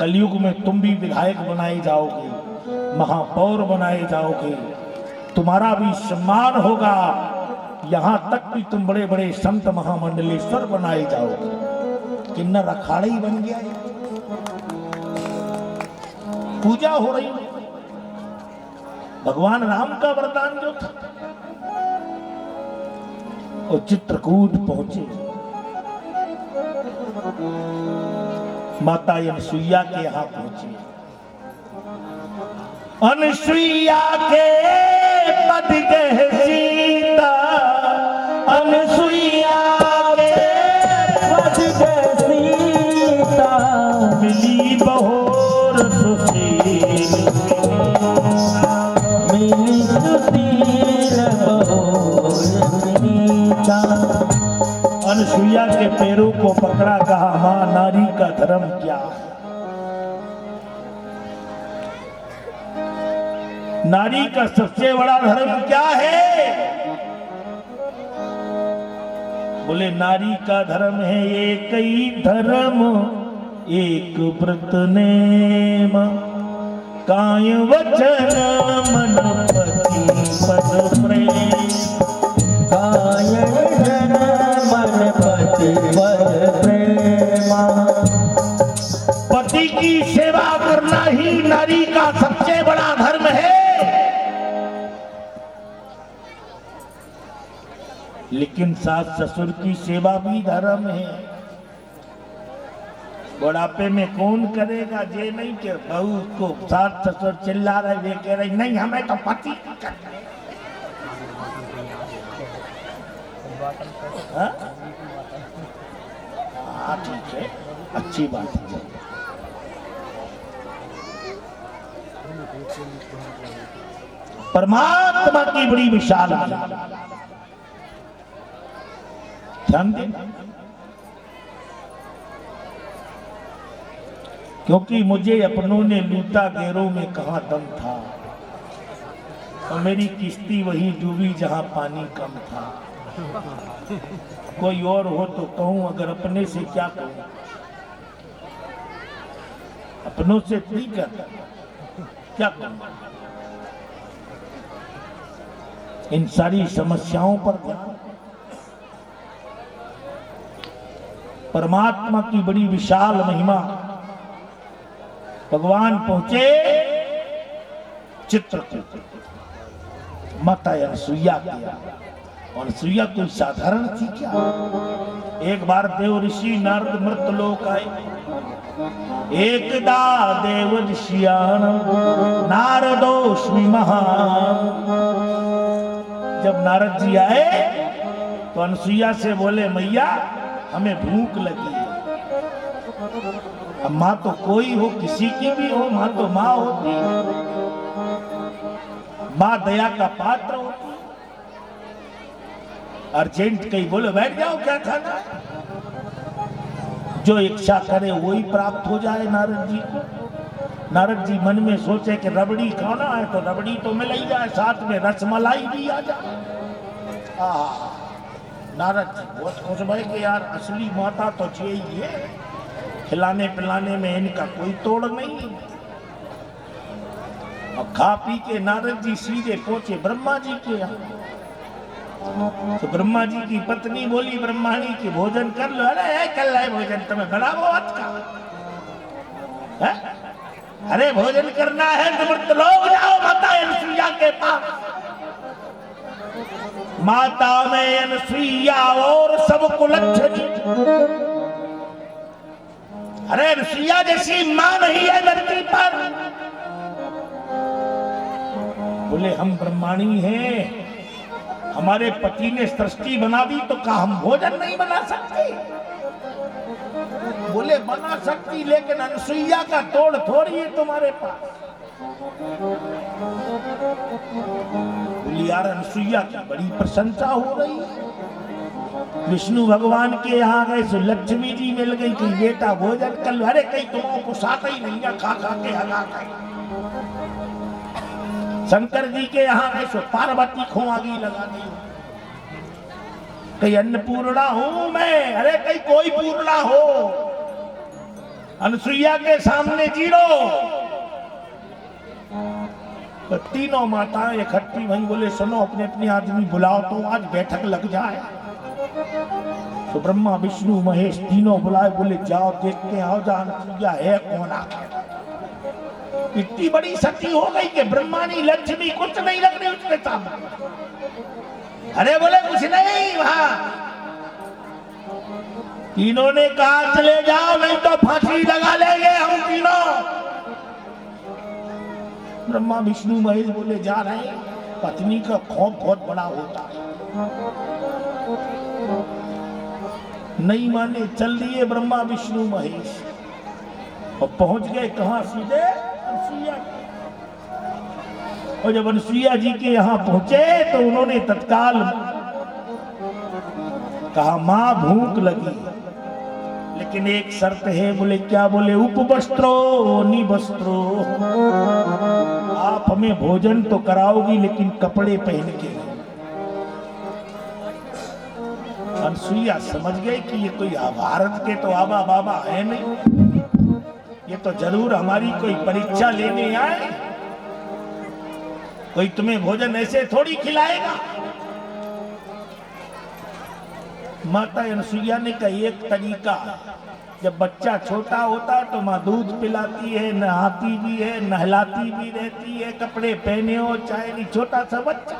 कलयुग में तुम भी विधायक बनाए जाओगे, महापौर बनाए जाओगे, तुम्हारा भी सम्मान होगा, यहां तक भी तुम बड़े बड़े संत महामंडलेश्वर बनाए जाओगे। किन्नर अखाड़ा ही बन गया है, पूजा हो रही। भगवान राम का वरदान जो था, और चित्रकूट पहुंचे, माता अनसुईया के यहां पहुंचे। अनसुईया के पद गए सीता, अनसुईया के पद गए सीता, मिली बहोर सुशील, मिली सुशील बहोर सीता। अनसुईया के पैरों को पकड़ा, कहा मां नारी का धर्म क्या है? नारी का सबसे बड़ा धर्म क्या है? बोले नारी का धर्म है एक ही धर्म, एक व्रत नेम, काय वचन मन पति पद प्रेम, काय वचन मन पति पद प्रेम। पति की सेवा करना ही नारी का सबसे बड़ा धर्म है। लेकिन सास ससुर की सेवा भी धर्म है। बुढ़ापे में कौन करेगा? ये नहीं कि बहू को सास ससुर चिल्ला रहे, वे कह रहे नहीं हमें तो पति हाँ ठीक है, अच्छी बात है। परमात्मा की बड़ी विशाल ध्यान देना, क्योंकि मुझे अपनों ने लूटा गैरों में कहां दम था, और मेरी किश्ती वहीं डूबी जहां पानी कम था। कोई और हो तो कहूं, अगर अपने से क्या कहूं, अपनों से नहीं कहता, क्या कहूं? इन सारी समस्याओं पर ध्यान। परमात्मा की बड़ी विशाल महिमा। भगवान पहुंचे चित्रकूट, माता अनसुईया किया। और अनसुईया कोई साधारण थी क्या? एक बार देव ऋषि नारद मृतलोक आए। एकदा देव ऋषियान नारदोस्मि महान। जब नारद जी आए तो अनसुईया से बोले, मैया हमें भूख लगी है। अब माँ तो कोई हो, किसी की भी हो, माँ तो माँ होती, माँ दया का पात्र होती। अर्जेंट कहीं बोले बैठ जाओ, क्या खाना है? जो इच्छा करे वही प्राप्त हो जाए नारद जी को। नारद जी मन में सोचे कि रबड़ी खाना है तो रबड़ी तो मिल ही जाए, साथ में रसमलाई भी आ जाए। नारद जी बहुत खुश भाई कि यार असली माता तो चाहिए, खिलाने पिलाने में इनका कोई तोड़ नहीं। और खा पी के नारद जी सीधे पहुंचे ब्रह्मा जी के यहाँ। तो ब्रह्मा जी की पत्नी बोली ब्रह्मा जी की भोजन कर लो। अरे कर ले भोजन, तुम्हें बनाओ हाथ का है? अरे भोजन करना है तो मत लोग जाओ माता अनसुईया के पास। माता में अनसुईया और सब कुलच्छनी। अरे अनसुईया जैसी मां नहीं है धरती पर। बोले हम ब्रह्माणी हैं, हमारे पति ने सृष्टि बना दी तो क्या हम भोजन नहीं बना सकते? बोले बना सकती, लेकिन अनसुईया का तोड़ थोड़ी है तुम्हारे पास। बोली यार अनसुईया की बड़ी प्रशंसा हो रही है। विष्णु भगवान के यहाँ गए तो लक्ष्मी जी मिल गई कि बेटा भोजन कर लो। अरे कहीं तुमको कुछ आता ही नहीं है, खा खा के हगा गए। शंकर जी के यहाँ गए तो पार्वती खोआगी लगा दी। कहीं अन्नपूर्णा हूं मैं, अरे कहीं कोई पूर्णा हो। अनसुईया के सामने जीरो। तो तीनों माताएं इकट्ठी वहीं बोले सुनो अपने अपने आदमी बुलाओ तो आज बैठक लग जाए। तो ब्रह्मा विष्णु महेश तीनों बुलाए बोले जाओ देखते आओ जा अनसुईया है कौन आखिर। इतनी बड़ी सती हो गई कि ब्रह्मा ने लक्ष्मी कुछ नहीं रख रही उसके सामने। अरे बोले कुछ नहीं वहां। तीनों ने कहा चले जाओ नहीं तो फांसी लगा लेंगे हम तीनों। ब्रह्मा विष्णु महेश बोले जा रहे हैं। पत्नी का खौफ बहुत बड़ा होता है। नहीं माने चल दिए ब्रह्मा विष्णु महेश और पहुंच गए कहां सीधे अनसुईया। और जब अनसुईया जी के यहां पहुंचे तो उन्होंने तत्काल कहा मां भूख लगी लेकिन एक शर्त है। बोले क्या? बोले उपवस्त्रो निवस्त्रो, आप हमें भोजन तो कराओगी लेकिन कपड़े पहन के। अनसुईया समझ गई कि ये कोई भारत के तो आबा बाबा है नहीं, ये तो जरूर हमारी कोई परीक्षा लेने आए। कोई तुम्हें भोजन ऐसे थोड़ी खिलाएगा। माता अनसुईया ने कहा एक तरीका है, जब बच्चा छोटा होता है तो माँ दूध पिलाती है, नहाती भी है, नहलाती भी रहती है, कपड़े पहने हो चाहे नहीं, छोटा सा बच्चा।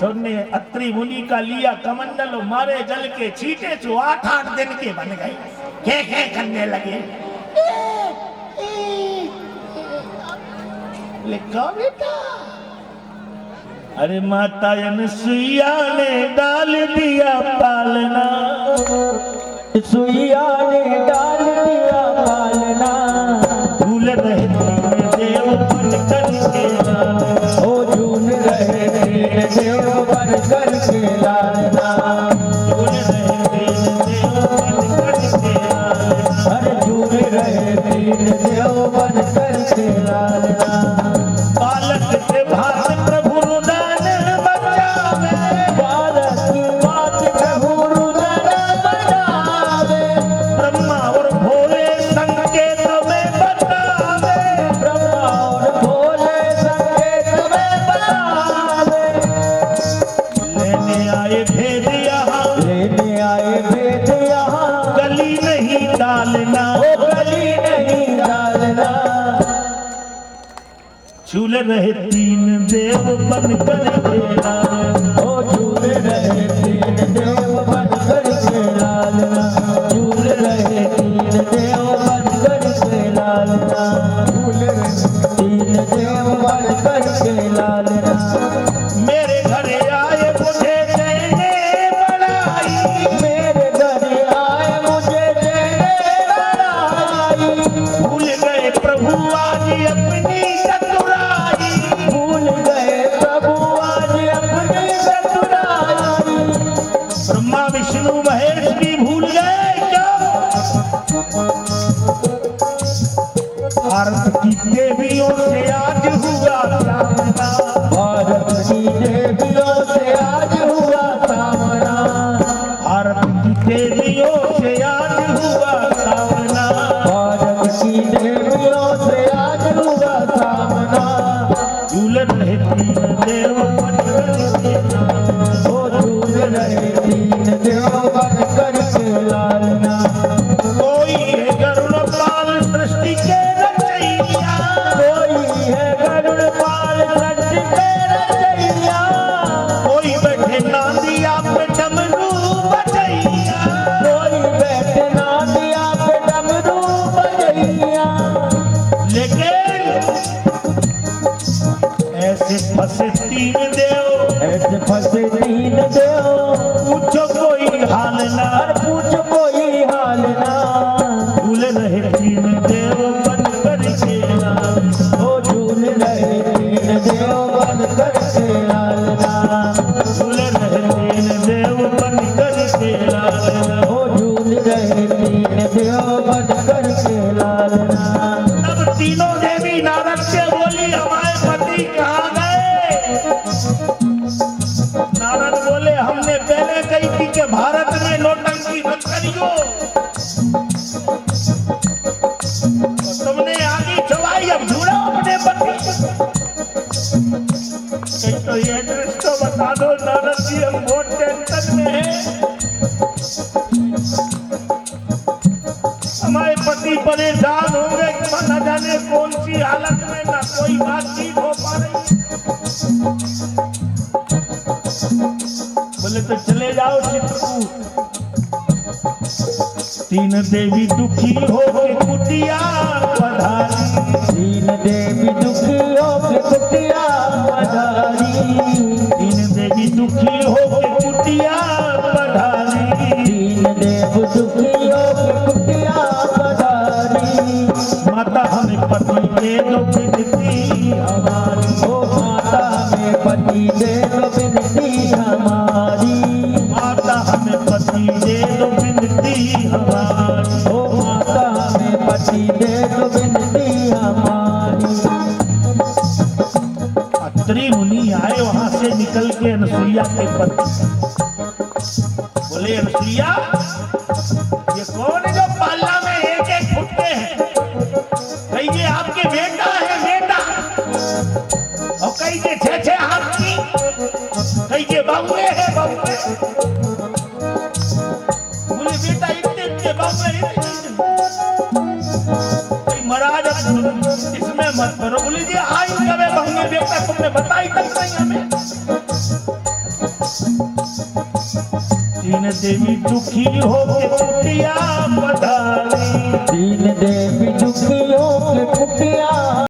सोने अत्रि मुनि का लिया कमंडल मारे जल के छीटे जो 8-8 दिन के बन गए, खे करने लगे। लिखा बेटा। अरे माता अनसुईया ने डाल दिया पालना, सुईया ने डाल दिया पालना। झूल रहे देव बन करके लालना, ओ झूल रहे देव बन करके लालना। झूल रहे देव बन करके लालना, अरे झूल रहे देव बन करके लालना। बालक से भात प्रभु रुदन बचावे, बालक की बात प्रभु रुदन बचावे। ब्रह्मा और भोले संकेत में बतावे, ब्रह्मा और भोले संकेत में बतावे। लेने आए भेद यहाँ, लेने आए भेद यहाँ, गली नहीं डालना, ओ गली नहीं डालना। झूल रहे तीन देव बन करके लालना, ओ झूल रहे तीन देव बन करके लालना। झूल रहे तीन देव बन करके लालना। झूल रहे तीन देव बन करके लालना। मेरे घरे आए मुझे देने बड़ाई, मेरे घर आए मुझे देने बड़ाई। भूल गए प्रभु आज अपनी चतुराई, भूल गए प्रभु आज अपनी चतुराई। ब्रह्मा विष्णु महेश भी भूल गए क्या? भारत की देवियों से आज हुआ सामना, भारत की देवियों से आज हुआ सामना। भारत की देवियों से आज हुआ सामना, भारत की देवियों से आज हुआ सामना। झूल रहे तीन देव बन करके लालना, ओ झूल रहे तीन देव बन करके लालना। कोई है गरुड़पाल सृष्टि के रचैया, कोई है गरुड़पाल सृष्टि के रचैया। कोई बैठे नांदिया पे डमरू बजैया, कोई बैठे नांदिया पे डमरू बजैया। लेकिन ऐसे फंसे तीन देव, ऐसे फंसे तीन देव, पूछो कोई हाल ना, हर पूछ कोई हाल ना। झूल रहे तीन देव बन करके लालना, ओ झूल रहे तीन देव बन करके लालना। झूल रहे तीन देव बन करके लालना। ओ झूल रहे तीन देव बन करके लालना। तब तीनों देवी नारद से बोली हमारे पति कहाँ गए? नारद बोले हमने पहले कही थी कि भारत में नौटंकी मत करियो, पति परेशान हो गए कि न जाने कौन सी हालत में ना कोई बातचीत हो पा रही। बोले तो चले जाओ चित्रकूट। तीन देवी दुखी हो के कुटिया पधारी। तीन देवी दुखी हो के कुटिया पधारी। तीन देवी दुखी हो के कुटिया पधारी। तीन देव दुखी हो के कुटिया पधारी। माता हमें पति दे दो बिनती हमारी। ओ माता हमें पति दे दो बिनती हमारी। माता हमें पति दे दो बिनती हमारी। ओ माता हमें पति दे दो बिनती हमारी। अत्रि मुनि आए वहां से निकल के अनसुईया के पति। बोले अनसुईया, ये कौन है जो पाला में एक एक फुटते हैं? कहीं ये आपके बेटा है बेटा, और कहीं के छह छह हाथ की, कहीं के बाबुए है बाबुए। बोले बेटा इतने इतने बाबुए महाराज इसमें मत करो। बोले जी आई कब बहुए बेटा, तुमने बताई तक नहीं हमें। तीन देवी दुखी हो के कुटिया पधारी। तीन देवी दुखी हो के कुटिया